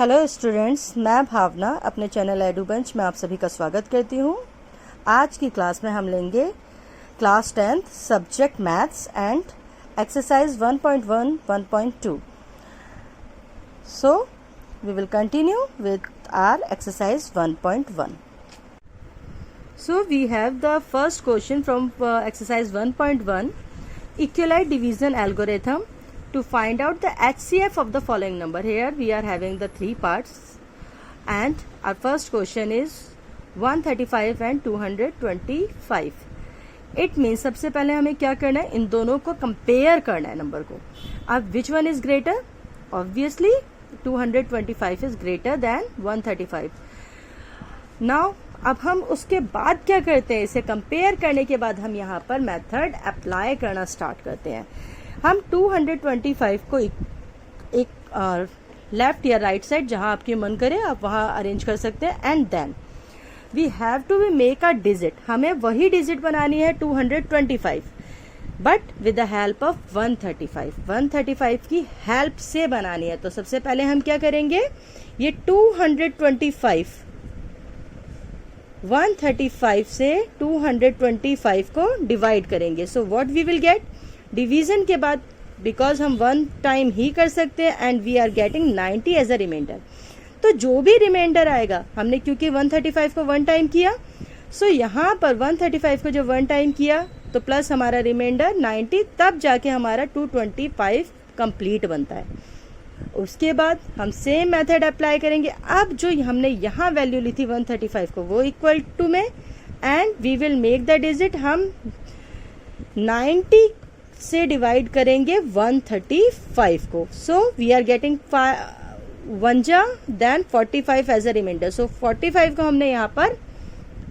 Hello students, मैं भावना अपने channel एडुबेंच में आप सभी का स्वागत करती हूँ। आज की क्लास में हम लेंगे class 10th subject maths and exercise 1.1 1.2। So we will continue with our exercise 1.1। So we have the first question from exercise 1.1, equalite division algorithm to find out the HCF of the following number. Here we are having the three parts and our first question is 135 and 225. It means सबसे पहले हमें क्या करना है, इन दोनों को compare करना है नंबर को। अब which one is greater? Obviously 225 is greater than 135. Now अब हम उसके बाद क्या करते हैं, इसे कंपेयर करने के बाद हम यहाँ पर मेथड अप्लाई करना स्टार्ट करते हैं। हम 225 को एक लेफ्ट या राइट साइड जहाँ आपकी मन करे आप वहाँ अरेंज कर सकते हैं। And then we have to be make a digit, हमें वही डिजिट बनानी है 225 but with the help of 135 की हेल्प से बनानी है। तो सबसे पहले हम क्या करेंगे, ये 135 से 225 को डिवाइड करेंगे। So what we will get, division के बाद बिकॉज हम वन टाइम ही कर सकते हैं and we are getting 90 as a reminder. तो जो भी रिमाइंडर आएगा, हमने क्योंकि 135 को वन टाइम किया, सो यहाँ पर 135 को जो वन टाइम किया तो प्लस हमारा रिमाइंडर 90, तब जाके हमारा 225 कंप्लीट बनता है। उसके बाद हम सेम मेथड अप्लाई करेंगे। अब जो हमने यहाँ वैल्यू ली थी 135 को, वो इक्वल टू में and we will make the digit, हम 90 से डिवाइड करेंगे 135 को। सो वी आर गेटिंग 1 जा देन 45 एज अ रिमाइंडर। सो 45 को हमने यहाँ पर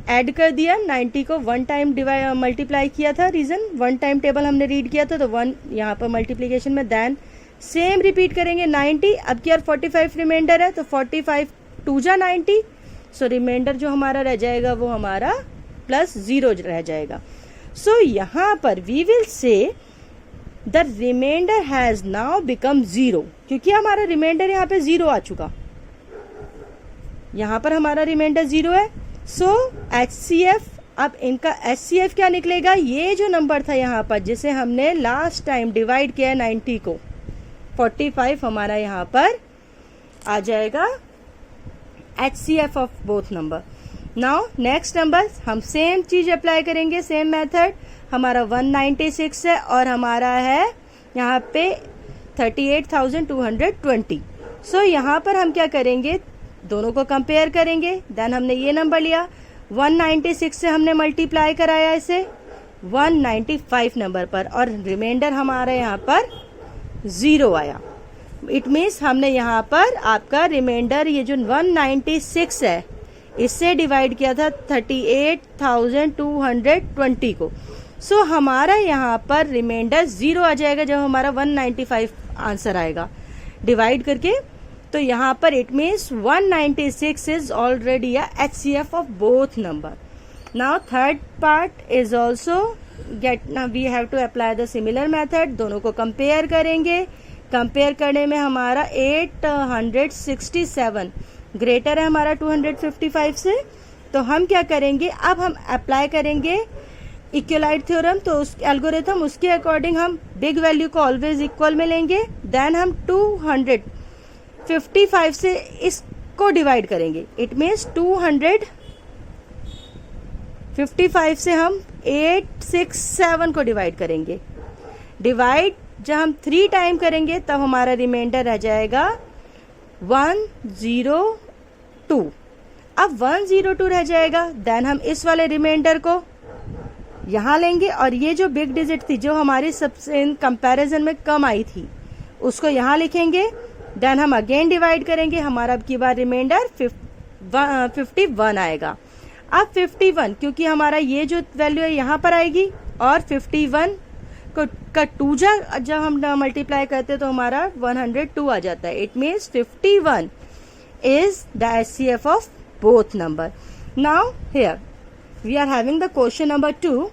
ऐड कर दिया, 90 को वन टाइम मल्टीप्लाई किया था, रीजन वन टाइम टेबल हमने रीड किया था तो वन यहाँ पर मल्टीप्लीकेशन में, देन सेम रिपीट करेंगे 90। अब क्या 45 रिमाइंडर है तो 45 2 जा 90, सो रिमाइंडर जो हमारा रह जाएगा वो हमारा प्लस 0 रह जाएगा। सो यहाँ पर we will say the reminder has now become 0, क्योंकि हमारा रिमाइंडर यहाँ पे 0 आ चुका, यहाँ पर हमारा रिमाइंडर 0 है। सो HCF, अब इनका HCF क्या निकलेगा, ये जो नंबर था यहाँ पर जिसे हमने लास्ट टाइम डिवाइड किया 90 को, 45 हमारा यहाँ पर आ जाएगा HCF of both number. Now next number हम सेम चीज अप्लाई करेंगे, सेम मेथड। हमारा 196 है और हमारा है यहाँ पे 38,220। सो यहाँ पर हम क्या करेंगे, दोनों को कंपेयर करेंगे। देन हमने ये नंबर लिया, 196 से हमने मल्टीप्लाई कराया इसे 195 नंबर पर और रिमाइंडर हमारा यहाँ पर 0 आया। इट मीन्स हमने यहाँ पर आपका रिमाइंडर ये जो 196 है इससे डिवाइड किया था 38,220 को। सो हमारा यहाँ पर रिमाइंडर 0 आ जाएगा जब हमारा 195 आंसर आएगा डिवाइड करके। तो यहाँ पर it means 196 is already a HCF of both number. Now third part is also we have to apply the similar method. दोनों को कंपेयर करेंगे, कंपेयर करने में हमारा 867 ग्रेटर है हमारा 255 से। तो हम क्या करेंगे, अब हम अप्लाई करेंगे इक्वलाइट थ्योरम। तो उस एल्गोरिथम उसके अकॉर्डिंग हम बिग वैल्यू को ऑलवेज इक्वल में लेंगे, देन हम 255 से इसको डिवाइड करेंगे। इट मीन्स 255 से हम 867 को डिवाइड करेंगे। डिवाइड जब हम 3 टाइम करेंगे तब हमारा रिमाइंडर रह जाएगा 102। अब 102 रह जाएगा, देन हम इस वाले रिमाइंडर को यहाँ लेंगे और ये जो बिग डिजिट थी जो हमारी सबसे इन कंपैरिजन में कम आई थी उसको यहाँ लिखेंगे। देन हम अगेन डिवाइड करेंगे, हमारा अब की बार रिमाइंडर 51 आएगा। अब 51 क्योंकि हमारा ये जो वैल्यू है यहाँ पर आएगी और 51 को का 2 जब हम मल्टीप्लाई करते हैं तो हमारा 102 आ जाता है। It means 51 is the HCF of both number. Now here we are having the question number 2।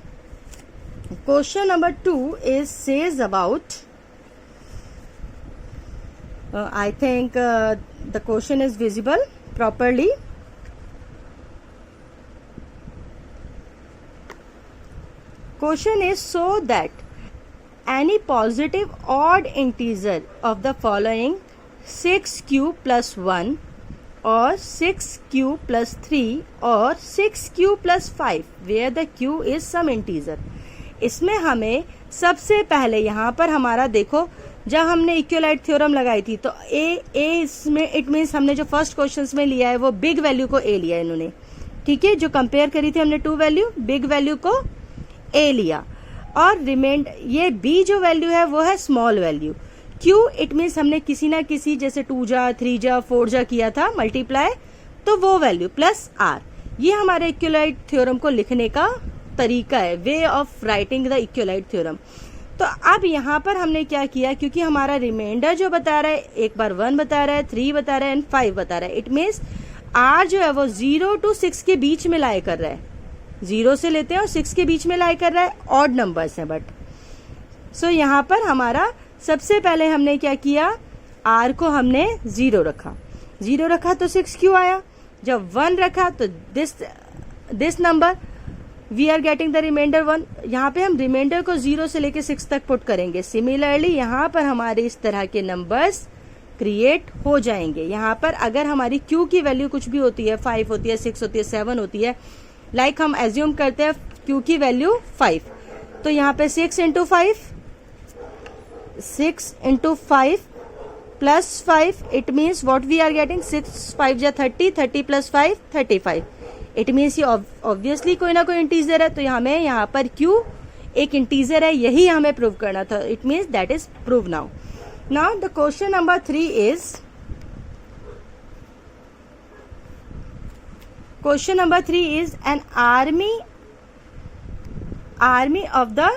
Question number 2 is says about I think the question is visible properly. Question is so that any positive odd integer of the following 6q plus 1 or 6q plus 3 or 6q plus 5 where the q is some integer. इसमें हमें सबसे पहले यहाँ पर हमारा देखो, जब हमने इक्वलाइट थ्योरम लगाई थी तो ए इसमें इट मीन्स हमने जो फर्स्ट क्वेश्चंस में लिया है वो बिग वैल्यू को ए लिया इन्होंने, ठीक है। जो कंपेयर करी थी हमने टू वैल्यू, बिग वैल्यू को ए लिया, और रिमेंड ये बी जो वैल्यू है वो है small value. Q it means हमने किसी ना किसी जैसे 2 जा 3 जा 4 जा किया था मल्टीप्लाई, तो वो वैल्यू प्लस आर। ये हमारे इक्वलाइट थ्योरम को लिखने का तरीका है, way of writing the equality theorem. तो अब यहाँ पर हमने क्या किया, क्योंकि हमारा रिमाइंडर जो बता रहा है, एक बार 1 बता रहा है, 3 बता रहा है एंड 5 बता रहा है, इट मीन्स आर जो है वो 0 to 6 के बीच में लाई कर रहा है। 0 से लेते हैं और 6 के बीच में लाई कर रहा है, ऑड नंबर्स हैं बट। सो यहाँ पर हमारा सबसे पहले हमने क्या किया, आर को हमने 0 रखा, 0 रखा तो 6 क्यों आया। जब 1 रखा तो this number we are getting the reminder 1। यहाँ पे हम रिमाइंडर को 0 से लेके 6 तक पुट करेंगे। सिमिलरली यहाँ पर हमारे इस तरह के नंबर्स क्रिएट हो जाएंगे। यहाँ पर अगर हमारी क्यू की वैल्यू कुछ भी होती है, 5 होती है, 6 होती है, 7 होती है, लाइक हम एज्यूम करते हैं क्यू की वैल्यू 5, तो यहाँ पे 6 into 5 plus 5, it means what we are getting 6 5 जा 30, 30 प्लस 5 35। इट मीन्स ये ऑब्वियसली कोई ना कोई इंटीजर है, तो हमें यहाँ पर क्यू एक इंटीजर है, यही हमें प्रूव करना था। It means that is prove now. Now the question number 3 is, question number 3 is an army of the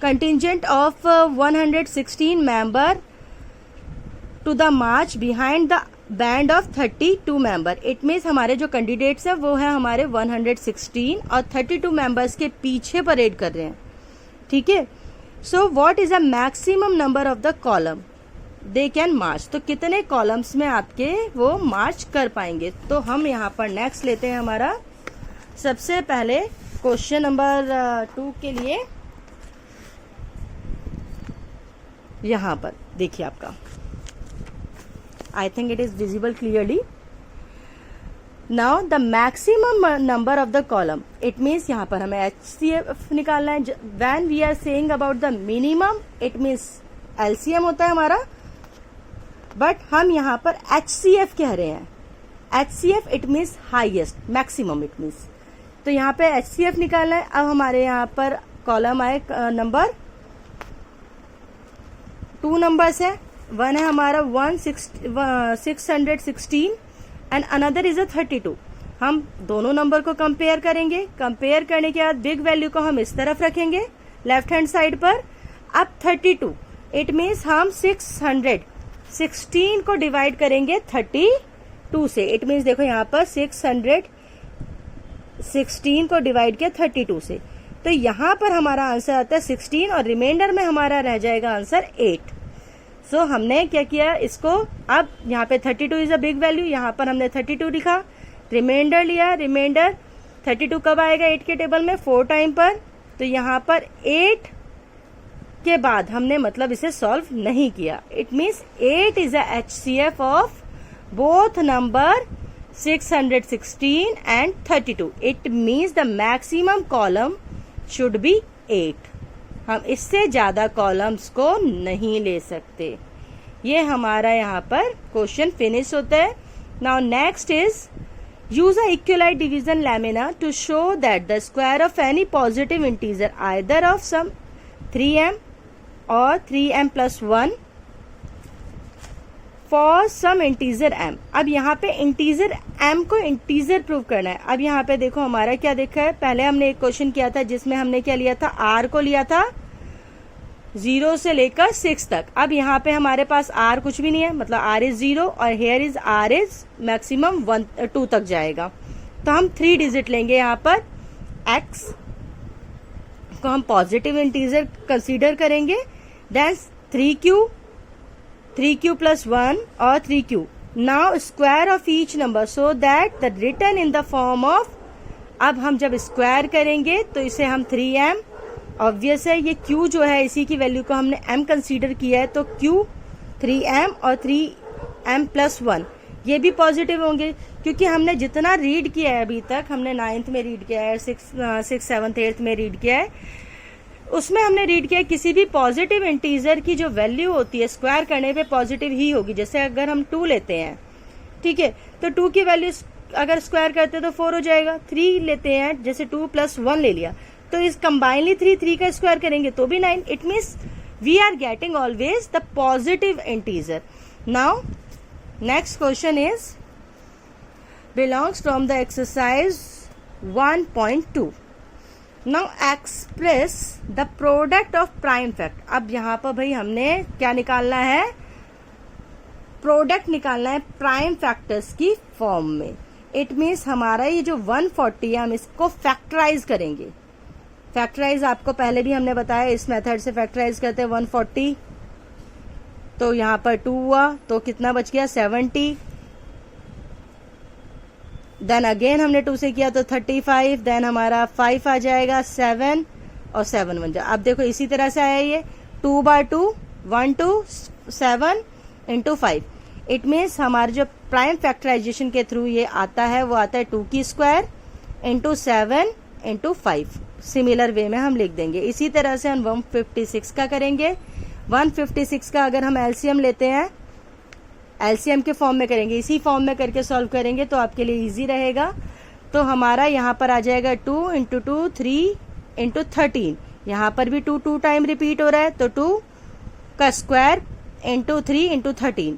contingent of 116 member to the march behind the band of 32 member। it means हमारे जो candidates है वो है हमारे 116 और 32 members के पीछे parade कर रहे हैं, ठीक है। So what is the maximum number of the column they can march, तो कितने कॉलम्स में आपके वो मार्च कर पाएंगे। तो हम यहाँ पर नेक्स्ट लेते हैं हमारा सबसे पहले क्वेश्चन नंबर 2 के लिए। यहाँ पर देखिए आपका, I think it is visible clearly. Now the maximum number of the column, it means यहाँ पर हमें HCF निकालना है। When we are saying about the minimum, it means LCM होता है हमारा, बट हम यहाँ पर HCF कह रहे हैं। HCF it means highest, maximum it means, तो यहाँ पे HCF निकालना है। अब हमारे यहाँ पर कॉलम आए नंबर 2 नंबर्स है, वन है हमारा 616 एंड अनदर इज 32। हम दोनों नंबर को कंपेयर करेंगे, कंपेयर करने के बाद बिग वैल्यू को हम इस तरफ रखेंगे लेफ्ट हैंड साइड पर। अब 32 इट मीन्स हम 616 को डिवाइड करेंगे 32 से। इट मीन्स देखो यहाँ पर 616 को डिवाइड किया 32 से, तो यहाँ पर हमारा आंसर आता है 16 और रिमाइंडर में हमारा रह जाएगा आंसर 8। सो हमने क्या किया इसको, अब यहाँ पे 32 इज अ बिग वैल्यू, यहाँ पर हमने 32 लिखा, रिमाइंडर लिया। रिमाइंडर 32 कब आएगा 8 के टेबल में 4 टाइम पर, तो यहाँ पर 8 के बाद हमने मतलब इसे सॉल्व नहीं किया। It means 8 is a HCF of both number 616 and 32। It means the maximum column should be 8। हम इससे ज्यादा कॉलम्स को नहीं ले सकते। ये हमारा यहाँ पर क्वेश्चन फिनिश होता है। Now next is use a equalite division lamina to show that the square of any positive integer either of some 3m or 3m plus 1 for some integer m। अब यहाँ पे integer m को integer prove करना है। अब यहाँ पे देखो हमारा क्या देखा है, पहले हमने एक क्वेश्चन किया था जिसमें हमने क्या लिया था, r को लिया था 0 से लेकर 6 तक। अब यहाँ पे हमारे पास r कुछ भी नहीं है, मतलब r इज 0 और here is r is maximum 2 तक जाएगा। तो हम 3 डिजिट लेंगे यहाँ पर x को हम पॉजिटिव इंटीजर कंसीडर करेंगे, देन 3q plus 1 और 3q. Now square of each number so that the written in the form of, अब हम जब स्क्वायर करेंगे तो इसे हम 3m, ऑब्वियस है ये q जो है इसी की वैल्यू को हमने m कंसीडर किया है, तो q 3m और 3m plus 1 ये भी पॉजिटिव होंगे, क्योंकि हमने जितना रीड किया है अभी तक, हमने 9th में रीड किया है, 6th 7th 8th में रीड किया है, उसमें हमने रीड किया किसी भी पॉजिटिव इंटीजर की जो वैल्यू होती है स्क्वायर करने पे पॉजिटिव ही होगी. जैसे अगर हम 2 लेते हैं, ठीक है, तो 2 की वैल्यू अगर स्क्वायर करते हैं तो 4 हो जाएगा. 3 लेते हैं, जैसे 2 plus 1 ले लिया, तो इस कंबाइनली 3 का स्क्वायर करेंगे तो भी 9. It means we are getting always the positive integer. Now next question is belongs from the exercise 1.2. Now express the product of prime fact. अब यहाँ पर भाई हमने क्या निकालना है, प्रोडक्ट निकालना है प्राइम फैक्टर्स की फॉर्म में. इट मीन्स हमारा ये जो 140 है हम इसको फैक्टराइज करेंगे. फैक्टराइज आपको पहले भी हमने बताया, इस मेथड से फैक्टराइज करते हैं. 140 तो यहाँ पर 2 हुआ, तो कितना बच गया 70. देन अगेन हमने 2 से किया तो 35. देन हमारा 5 आ जाएगा, 7 और 7 बन जाए. अब देखो इसी तरह से आया ये 2/2 1 2 7 इंटू 5. इट मीन्स हमारे जो प्राइम फैक्टराइजेशन के थ्रू ये आता है वो आता है 2 की square into 7 into 5. Similar way में हम लिख देंगे. इसी तरह से हम 156 का करेंगे. 156 का अगर हम एलसीएम लेते हैं, एलसीएम के फॉर्म में करेंगे, इसी फॉर्म में करके सॉल्व करेंगे तो आपके लिए इजी रहेगा. तो हमारा यहाँ पर आ जाएगा 2 इंटू 2 3 इंटू 13. यहाँ पर भी 2 टाइम रिपीट हो रहा है, तो 2 का स्क्वायर इंटू 3 इंटू 13.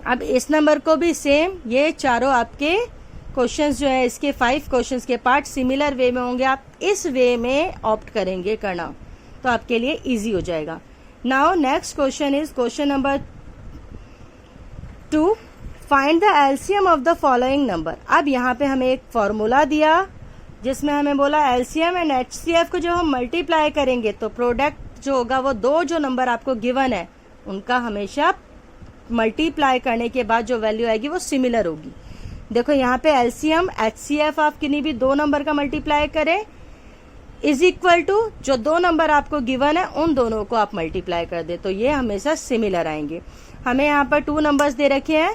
अब इस नंबर को भी सेम, ये चारों आपके क्वेश्चंस जो है इसके 5 क्वेश्चंस के पार्ट सिमिलर वे में होंगे. आप इस वे में ऑप्ट करेंगे करना तो आपके लिए इजी हो जाएगा. Now next question is question number 2. Find the LCM of the following number. अब यहाँ पे हमें एक फॉर्मूला दिया जिसमें हमें बोला एलसीएम एंड एचसीएफ को जब हम मल्टीप्लाई करेंगे तो प्रोडक्ट जो होगा वो दो जो नंबर आपको गिवन है उनका हमेशा मल्टीप्लाई करने के बाद जो वैल्यू आएगी वो सिमिलर होगी. देखो यहाँ पे एलसीएम एचसीएफ आप किन्हीं भी दो नंबर का मल्टीप्लाई करें इज इक्वल टू जो दो नंबर आपको गिवन है उन दोनों को आप मल्टीप्लाई कर दे तो ये हमेशा सिमिलर आएंगे. हमें यहाँ पर 2 नंबर्स दे रखे हैं.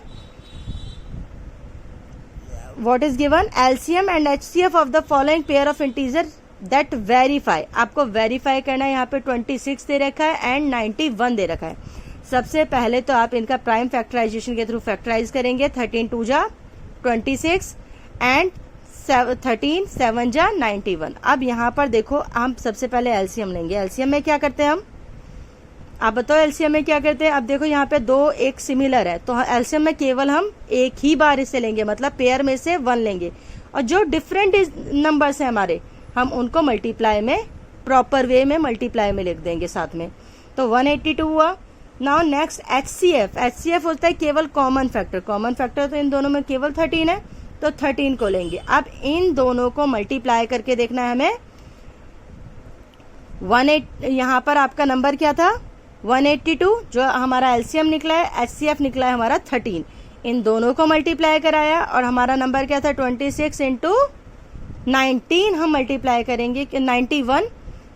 What is given LCM and HCF of the following pair of integer that verify. आपको वेरीफाई करना है. यहाँ पे 26 दे रखा है एंड 91 दे रखा है. सबसे पहले तो आप इनका प्राइम फैक्टराइजेशन के थ्रू फैक्टराइज करेंगे. 13 2 जा 26 एंड 13 7 जा 91. अब यहाँ पर देखो हम सबसे पहले एलसीएम लेंगे. एलसीएम में क्या करते हैं हम, आप बताओ एलसीएम में क्या करते हैं. अब देखो यहाँ पे दो एक सिमिलर है तो एलसीएम में केवल हम एक ही बार इसे लेंगे, मतलब पेयर में से 1 लेंगे और जो डिफरेंट नंबर्स हैं हमारे हम उनको मल्टीप्लाई में प्रॉपर वे में मल्टीप्लाई में लिख देंगे साथ में. तो 182 हुआ. Now next HCF. एचसीएफ होता है केवल कॉमन फैक्टर. कॉमन फैक्टर तो इन दोनों में केवल 13 है तो 13 को लेंगे. अब इन दोनों को मल्टीप्लाई करके देखना है हमें. 18 यहाँ पर आपका नंबर क्या था 182 जो हमारा एलसीएम निकला है. एचसीएफ निकला है हमारा 13. इन दोनों को मल्टीप्लाई कराया और हमारा नंबर क्या था 26 इंटू 19 हम मल्टीप्लाई करेंगे 91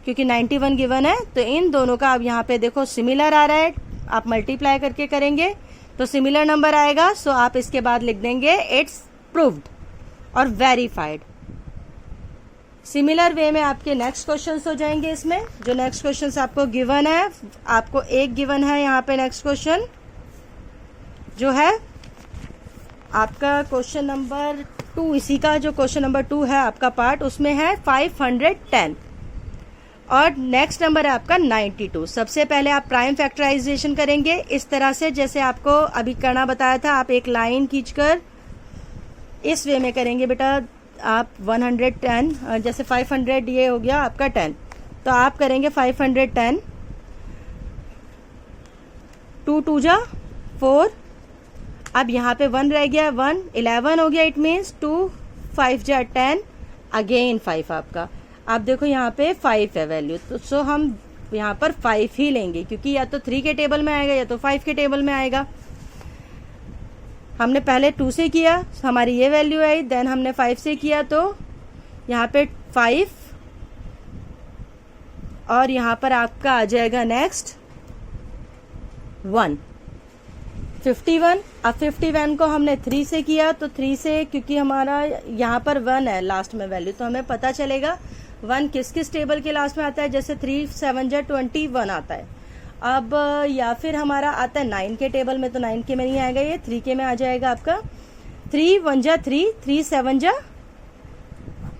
क्योंकि 91 गिवन है. तो इन दोनों का अब यहाँ पे देखो सिमिलर आ रहा है. आप मल्टीप्लाई करके करेंगे तो सिमिलर नंबर आएगा. सो आप इसके बाद लिख देंगे इट्स प्रूव्ड और वेरीफाइड. सिमिलर वे में आपके नेक्स्ट क्वेश्चंस हो जाएंगे. इसमें जो नेक्स्ट क्वेश्चंस आपको गिवन है, आपको एक गिवन है यहाँ पे. नेक्स्ट क्वेश्चन जो है आपका क्वेश्चन नंबर 2, इसी का जो क्वेश्चन नंबर 2 है आपका पार्ट, उसमें है 510 और नेक्स्ट नंबर है आपका 92. सबसे पहले आप प्राइम फैक्टराइजेशन करेंगे इस तरह से जैसे आपको अभी करना बताया था. आप एक लाइन खींचकर इस वे में करेंगे बेटा. आप 110 जैसे 500 ये हो गया आपका 10 तो आप करेंगे 510. 2 2 जा 4. अब यहाँ पे 1 रह गया 1 11 हो गया. इट मीन्स 2 5 जा 10 अगेन 5 आपका. आप देखो यहाँ पे 5 है वैल्यू, तो सो हम यहाँ पर 5 ही लेंगे, क्योंकि या तो 3 के टेबल में आएगा या तो 5 के टेबल में आएगा। हमने पहले 2 से किया, हमारी ये वैल्यू आई, देन हमने 5 से किया, तो यहाँ पे 5 और यहाँ पर आपका आ जाएगा नेक्स्ट 1, 51। अब 51 को हमने 3 से किया, तो 3 से, क्योंकि हमारा यहाँ पर 1 है लास्ट में वैल्यू, तो हमें पता चलेगा 1 किस किस टेबल के लास्ट में आता है। जैसे 3 7 जा 21 आता है। अब या फिर हमारा आता है 9 के टेबल में, तो 9 के में नहीं आएगा, ये 3 के में आ जाएगा आपका। 3 1 जा 3, 3 7 जा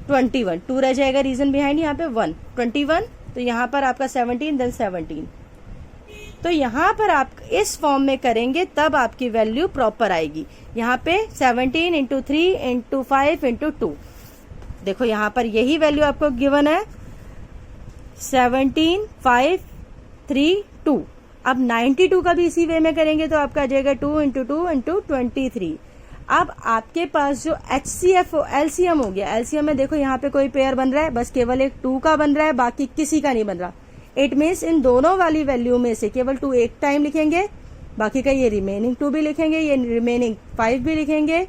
21, 2 रह जाएगा रीजन बिहाइंड यहाँ पे 1, 21, तो यहाँ पर आपका 17 देन 17। तो यहाँ पर आप इस फॉर्म में करेंगे तब आपकी वैल्यू प्रॉपर आएगी। यहाँ पे 17 इंटू 3 इंटू 5 इंटू 2, देखो यहाँ पर यही वैल्यू आपको गिवन है, 17 5 3 2। अब 92 का भी इसी वे में करेंगे तो आपका आ जाएगा 2 इंटू 2 इंटू 23। अब आपके पास जो HCF LCM हो गया, LCM में देखो यहाँ पे कोई पेयर बन रहा है, बस केवल एक 2 का बन रहा है, बाकी किसी का नहीं बन रहा। इट मीन्स इन दोनों वाली वैल्यू में से केवल 2 एक टाइम लिखेंगे, बाकी का ये रिमेनिंग 2 भी लिखेंगे, ये रिमेनिंग 5 भी लिखेंगे,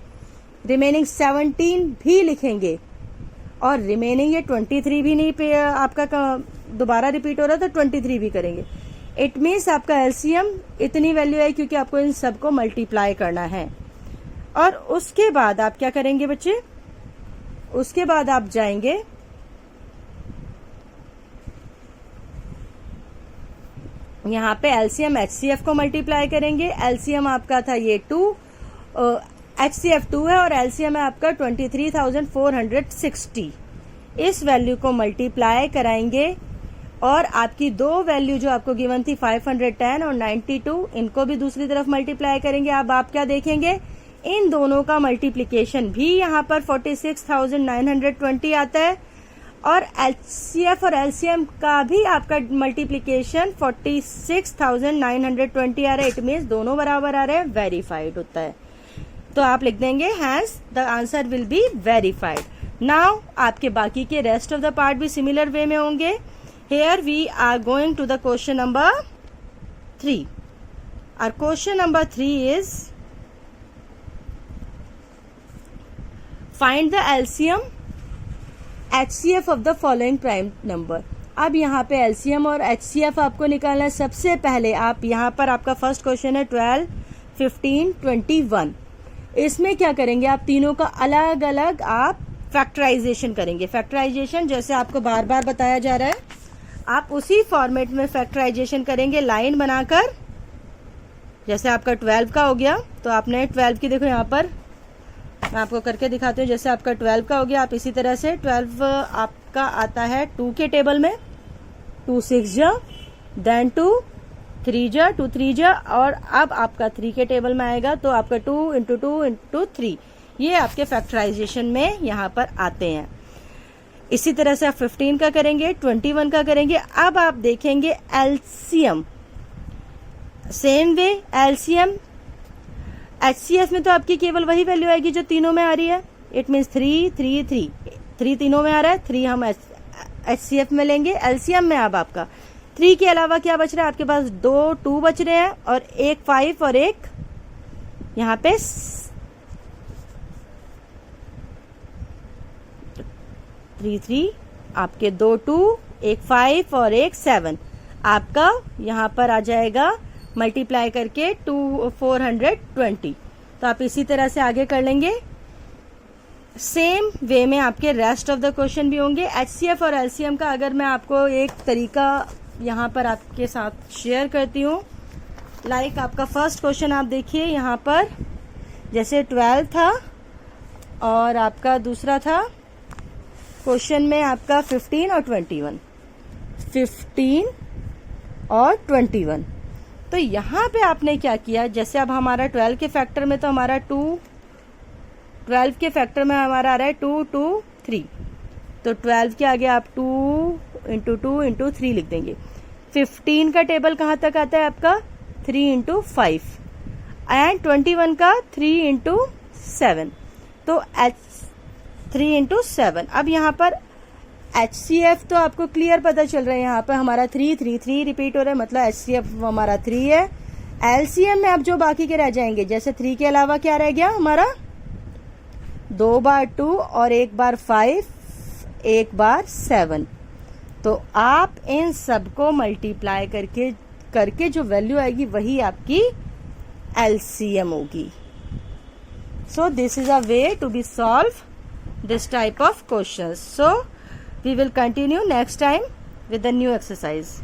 रिमेनिंग 17 भी लिखेंगे, और रिमेनिंग ये 23 भी नहीं आपका दोबारा रिपीट हो रहा, तो 23 भी करेंगे। इट मीन्स आपका एलसीएम इतनी वैल्यू है, क्योंकि आपको इन सबको मल्टीप्लाई करना है। और उसके बाद आप क्या करेंगे बच्चे, उसके बाद आप जाएंगे यहाँ पे एलसीएम एचसीएफ को मल्टीप्लाई करेंगे। एलसीएम आपका था ये 2, एचसीएफ 2 है, और एलसीएम है आपका 23,460। इस वैल्यू को मल्टीप्लाई कराएंगे, और आपकी दो वैल्यू जो आपको गिवन थी 510 और 92, इनको भी दूसरी तरफ मल्टीप्लाई करेंगे। अब आप क्या देखेंगे, इन दोनों का मल्टीप्लिकेशन भी यहाँ पर 46,920 आता है, और एचसीएफ और एलसीएम का भी आपका मल्टीप्लिकेशन 46,920 आ रहा है। इट मीन्स दोनों बराबर आ रहे हैं, वेरीफाइड होता है। तो आप लिख देंगे hence the answer will be verified. Now आपके बाकी के रेस्ट ऑफ द पार्ट भी सिमिलर वे में होंगे। Here we are going to the question number 3। Our question number 3 is find the LCM HCF of the following prime number. अब यहाँ पे LCM और HCF आपको निकालना है। सबसे पहले आप यहाँ पर आपका फर्स्ट क्वेश्चन है 12, 15, 21। इसमें क्या करेंगे, आप तीनों का अलग अलग आप फैक्टराइजेशन करेंगे। फैक्टराइजेशन जैसे आपको बार बार बताया जा रहा है, आप उसी फॉर्मेट में फैक्टराइजेशन करेंगे, लाइन बनाकर। जैसे आपका 12 का हो गया, तो आपने 12 की देखो यहाँ पर मैं आपको करके दिखाती हूँ। जैसे आपका 12 का हो गया, आप इसी तरह से 12 आपका आता है 2 के टेबल में, 2 6 जा, देन 2 3 जा, 2 3 जा, और अब आपका 3 के टेबल में आएगा, तो आपका 2 इंटू 2 इंटू 3, ये आपके फैक्टराइजेशन में यहाँ पर आते हैं। इसी तरह से आप 15 का करेंगे, 21 का करेंगे। अब आप देखेंगे LCM, same way LCM HCF में तो आपकी केवल वही वैल्यू आएगी जो तीनों में आ रही है। इट मीन्स 3 3 3 3 तीनों में आ रहा है, 3 हम HCF में लेंगे। LCM में अब आपका 3 के अलावा क्या बच रहा है, आपके पास 2 2 बच रहे हैं, और एक 5 और एक यहाँ पे 3 3, आपके 2 2, एक 5 और एक 7, आपका यहाँ पर आ जाएगा मल्टीप्लाई करके 420। तो आप इसी तरह से आगे कर लेंगे। सेम वे में आपके रेस्ट ऑफ द क्वेश्चन भी होंगे। HCF और LCM का अगर मैं आपको एक तरीका यहाँ पर आपके साथ शेयर करती हूँ, लाइक आपका फर्स्ट क्वेश्चन आप देखिए यहाँ पर, जैसे 12 था और आपका दूसरा था क्वेश्चन में आपका 15 और 21, 15 और 21। तो यहाँ पे आपने क्या किया, जैसे अब हमारा 12 के फैक्टर में तो हमारा 12 के फैक्टर में हमारा आ रहा है 2 2 3, तो 12 के आगे आप 2 इंटू 2 इंटू 3 लिख देंगे। 15 का टेबल कहाँ तक आता है आपका 3 इंटू 5, एंड 21 का 3 इंटू 7, तो 3 इंटू 7। अब यहाँ पर HCF तो आपको क्लियर पता चल रहा है, यहाँ पे हमारा 3 3 3 रिपीट हो रहा है, मतलब HCF हमारा 3 है। LCM में अब जो बाकी के रह जाएंगे, जैसे 3 के अलावा क्या रह गया हमारा, 2 बार 2 और 1 बार 5, 1 बार 7। तो आप इन सबको मल्टीप्लाई करके जो वैल्यू आएगी वही आपकी LCM होगी। So this is a way to be solve this type of questions. So we will continue next time with the new exercise.